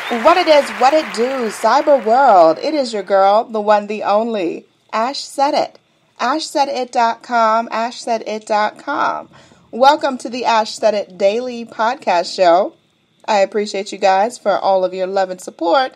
What it is, what it do, cyber world. It is your girl, the one, the only. Ash said it. AshSaidIt.com, AshSaidIt.com. Welcome to the Ash Said It Daily Podcast Show. I appreciate you guys for all of your love and support.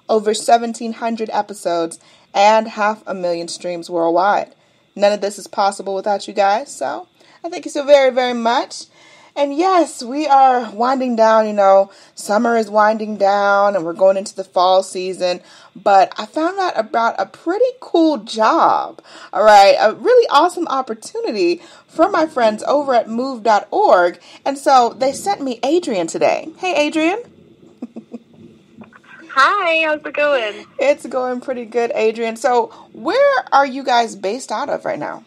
Over 1,700 episodes and 500,000 streams worldwide. None of this is possible without you guys, so I thank you so very, very much. And yes, we are winding down, summer is winding down and we're going into the fall season, but I found out about a pretty cool job, all right, a really awesome opportunity from my friends over at move.org, and so they sent me Adrian today. Hey, Adrian. Hi, how's it going? It's going pretty good, Adrian. So where are you guys based out of right now?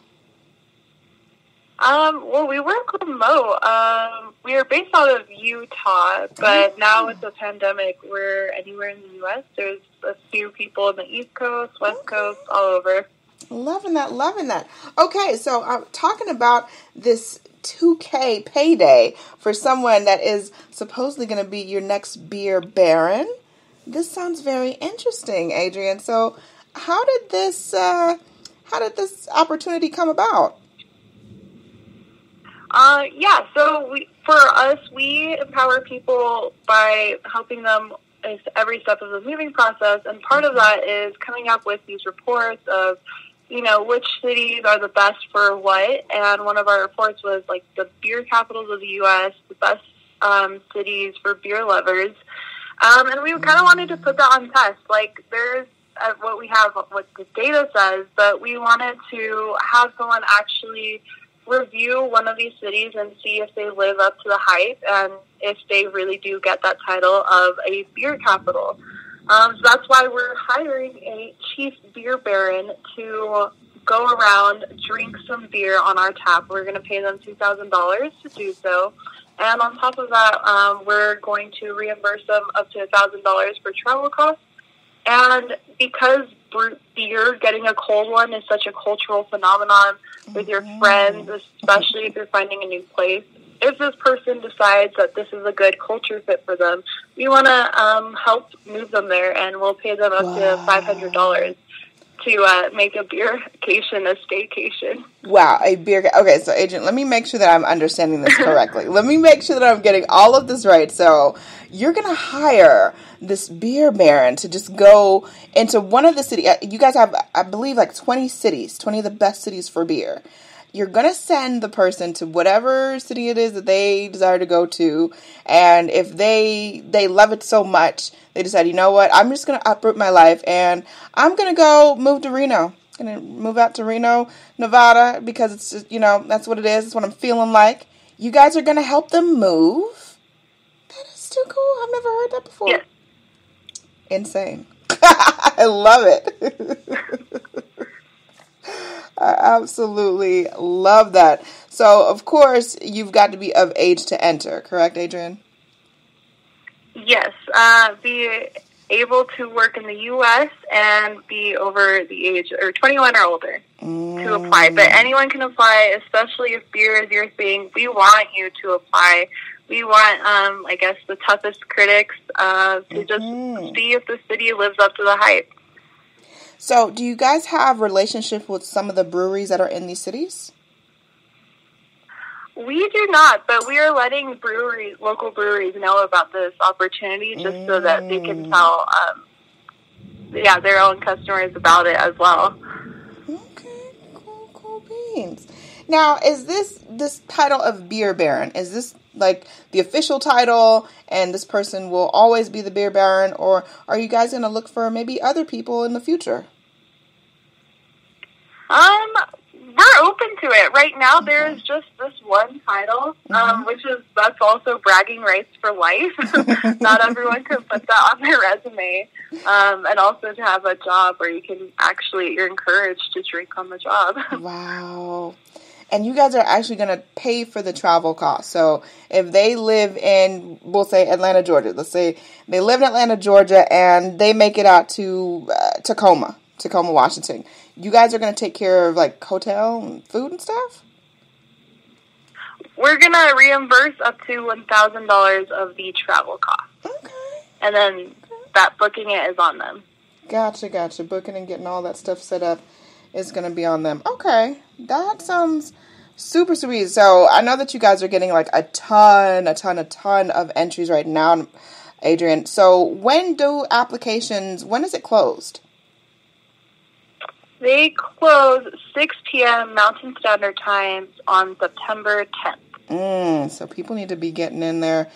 Well, we work remote. We are based out of Utah, but now with the pandemic, we're anywhere in the U.S. There's a few people in the East Coast, West Coast, all over. Loving that. Okay, so I'm talking about this $2K payday for someone that is supposedly going to be your next beer baron. This sounds very interesting, Adrian. So how did this opportunity come about? We empower people by helping them every step of the moving process, and part of that is coming up with these reports of, which cities are the best for what, and one of our reports was, like, the beer capitals of the U.S., the best cities for beer lovers, and we kind of wanted to put that on test. Like, there's what the data says, but we wanted to have someone actually review one of these cities and see if they live up to the hype and if they really do get that title of a beer capital. So that's why we're hiring a chief beer baron to go around, drink some beer on our tap. We're going to pay them $2,000 to do so. And on top of that, we're going to reimburse them up to $1,000 for travel costs. And because beer, getting a cold one, is such a cultural phenomenon with your friends, especially if you're finding a new place, if this person decides that this is a good culture fit for them, we want to help move them there, and we'll pay them up to $500 to make a beer-cation a staycation. Wow, okay, so Agent, let me make sure that I'm understanding this correctly. Let me make sure that I'm getting all of this right. So you're going to hire this beer baron to just go into one of the cities. You guys have, I believe, like 20 cities, 20 of the best cities for beer. You're going to send the person to whatever city it is that they desire to go to. And if they love it so much, they decide, you know what, I'm just going to uproot my life and I'm going to go move to Reno. I'm going to move out to Reno, Nevada, because it's just, that's what it is. It's what I'm feeling like. You guys are going to help them move? That is too cool. I've never heard that before. Yes. Insane. I love it. I absolutely love that. So, of course, you've got to be of age to enter, correct, Adrian? Yes. Be able to work in the U.S. and be over the age, or 21 or older, to apply. But anyone can apply, especially if beer is your thing. We want you to apply. We want, I guess, the toughest critics to just see if the city lives up to the hype. So, do you guys have relationships with some of the breweries that are in these cities? We do not, but we are letting local breweries know about this opportunity just so that they can tell, their own customers about it as well. Okay, cool beans. Now, is this title of beer baron, is this like the official title and this person will always be the beer baron, or are you guys going to look for maybe other people in the future? We're open to it. Right now, there is just this one title, that's also bragging rights for life. Not everyone can put that on their resume. And also to have a job where you're encouraged to drink on the job. Wow. And you guys are actually going to pay for the travel costs. So if they live in, we'll say Atlanta, Georgia. Let's say they live in Atlanta, Georgia, and they make it out to Tacoma, Washington. You guys are going to take care of, like, hotel and food and stuff? We're going to reimburse up to $1,000 of the travel costs. Okay. And then that booking it is on them. Gotcha. Booking and getting all that stuff set up is going to be on them. Okay, that sounds super sweet. So I know that you guys are getting like a ton of entries right now, Adrian. So when is it closed? They close 6 p.m. Mountain Standard Time on September 10th. So people need to be getting in their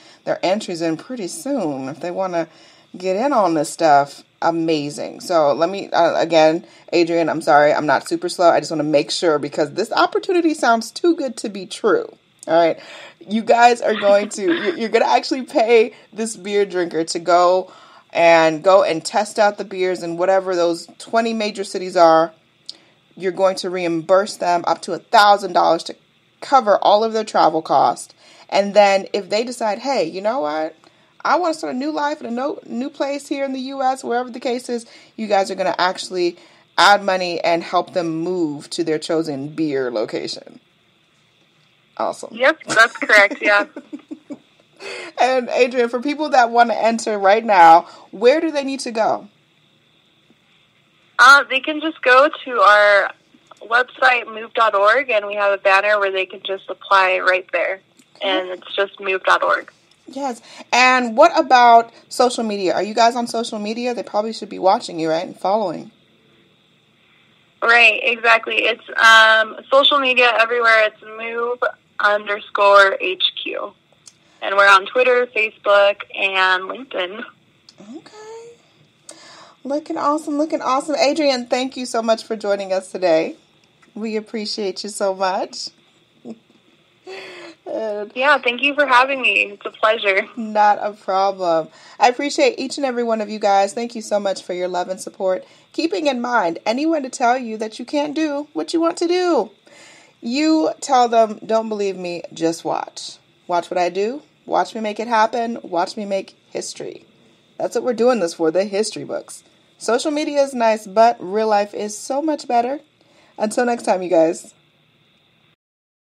entries in pretty soon if they want to get in on this stuff. Amazing. So let me, again, Adrian, I'm sorry, I'm not super slow. I just want to make sure because this opportunity sounds too good to be true. All right. You guys are going to, you're going to actually pay this beer drinker to go and test out the beers in whatever those 20 major cities are. You're going to reimburse them up to $1,000 to cover all of their travel costs. And then if they decide, hey, you know what? I want to start a new life in a new place here in the U.S., wherever the case is, you guys are going to actually add money and help them move to their chosen beer location. Awesome. Yep, that's correct, yeah. And Adrian, for people that want to enter right now, where do they need to go? They can just go to our website, move.org, and we have a banner where they can just apply right there. And it's just move.org. Yes. And what about social media? Are you guys on social media? They probably should be watching you, right? And following. Right, exactly. It's social media everywhere. It's move_HQ. And we're on Twitter, Facebook, and LinkedIn. Okay. Looking awesome. Adrian, thank you so much for joining us today. We appreciate you so much. Yeah, thank you for having me. It's a pleasure. Not a problem. I appreciate each and every one of you guys. Thank you so much for your love and support. Keeping in mind, anyone to tell you that you can't do what you want to do, you tell them, don't believe me, just watch. Watch what I do. Watch me make it happen. Watch me make history. That's what we're doing this for, the history books. Social media is nice, but real life is so much better. Until next time, you guys.